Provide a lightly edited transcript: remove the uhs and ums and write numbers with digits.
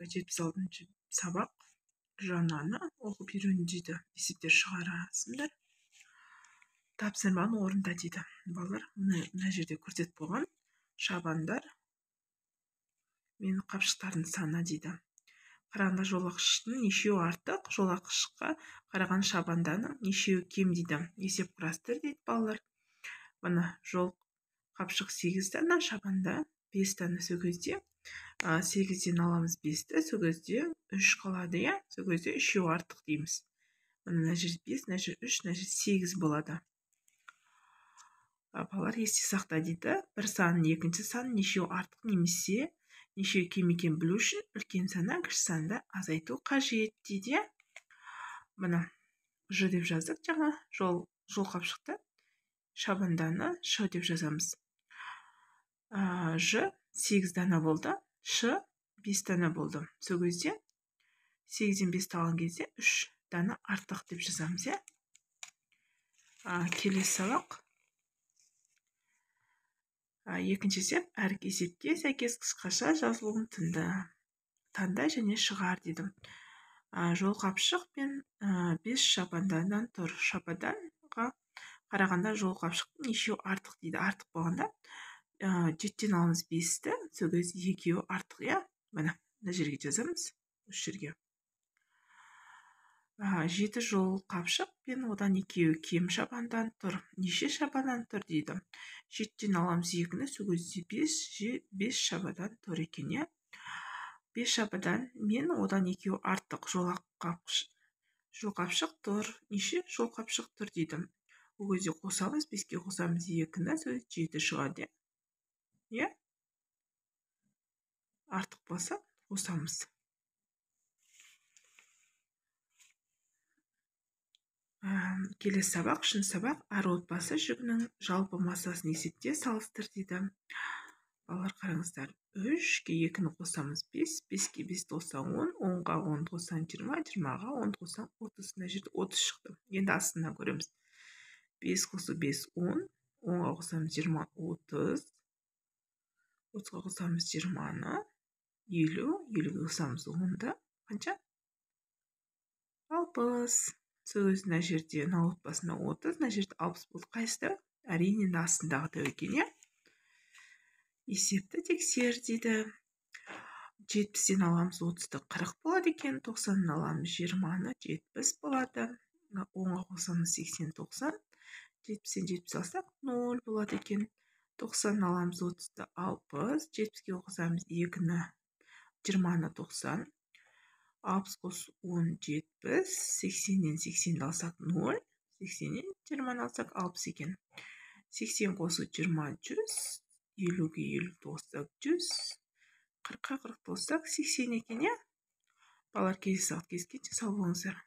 76-шы сабақ жаңаны оқып үйрену дейді. Есептер шығарасыңдар. Тапсырманы орында дейді. Балалар, мына жерде көрсетіп қойған шабандар мен қапшықтардың саны дейді. Қарағанда жолақшының нешеуі артық, жолақшыққа қараған шабанданың нешеуі кем дейді. Есеп құрастыр дейді балалар. Мына жол қапшық 8 дана, шабанда 5 дана. Сол кезде 8-ден аламыз 5-ті, сол кезде 3 қалады, иә? Сол кезде 3-еу артық дейміз. Мына жер 5, мына жер 3, мына жер 8 болады. Балалар, есте сақта дейді. Бір санның екінші санын нешеу артық немесе нешеу кем екенін білу үшін үлкен саннан кіші санды азайту қажет дейді. Мына Ж деп жаздық жаңа, жол қапшықты, шабанданы Ш деп жазамыз. Ж 8 дана болды, Ш 5 дана болды. Сол кезде 8-ден 5 алған кезде 3 дана артық деп жазамыз, иә? Келесі сабақ. Екінші есеп, әр есепке сәйкес қысқаша жазылуын таңда және шығар дейді. Жол қапшық пен 5 шабанданнан тұр. Шабанданға қарағанда жол қапшықтың нешеу артық дейді. Артық болғанда 7-ден аламыз 5-ті, сол кезде 2-еу артық, иә? Мына жерге жазамыз, осы жерге. 7 жол қапшық пен одан 2-еу кем шабандан тұр. Неше шабандан тұр дейді. 7-ден аламыз 2-ні, сол кезде 5 шабадан тұр екен, иә? 5 шабадан мен одан 2-еу артық жол қапшық тұр. Неше жол қапшық тұр дейді. Ол кезде қосамыз, 5-ке қосамыз 2-ні, сол 7 шығады, иә? Артық болса қосамыз. Келесі сабақ, үшінші сабақ, әр отбасы жүгінің жалпы массасын есепте салыстыр дейді. Балалар, қараңыздар, 3-ке 2-ні қосамыз 5, 5-ке 5 қоссаң 10, 10-ға 10 қоссаң 20, 20-ға 10 қоссаң 30. Мына жерде 30 шықты. Енді астынан көреміз. 5 қосу 5, 10, 10-ға қосамыз 20, 30, 30-ға қосамыз 20-ны, 50, 50-ге қосамыз 10-ды, қанша? 60. Сол кезде мына жерде отбасына 30, мына жерде 60 болды. Қайсысы? Әрине, астындағы тәуекен, иә? Есепті тексер дейді. 70-ден аламыз 30-ды 40 болады екен, 90-дан аламыз 20-ны 70 болады. 10-ға қосамыз 80, 90, 70-ден 70 алсақ 0 болады екен. 90-дан аламыз 30-ды 60, 70-ге қосамыз 2-ні 20-ны 90, 60 қосу 10, 70, 80-ден 80-ді алсақ 0, 80-ден 20-ны алсақ 60 екен. 80 қосу 20, 100, 50-ге 50 қоссақ 100, 40-қа 40 қоссақ 80 екен, иә? Балалар, келесі сабақта кездескенше сау болыңыздар.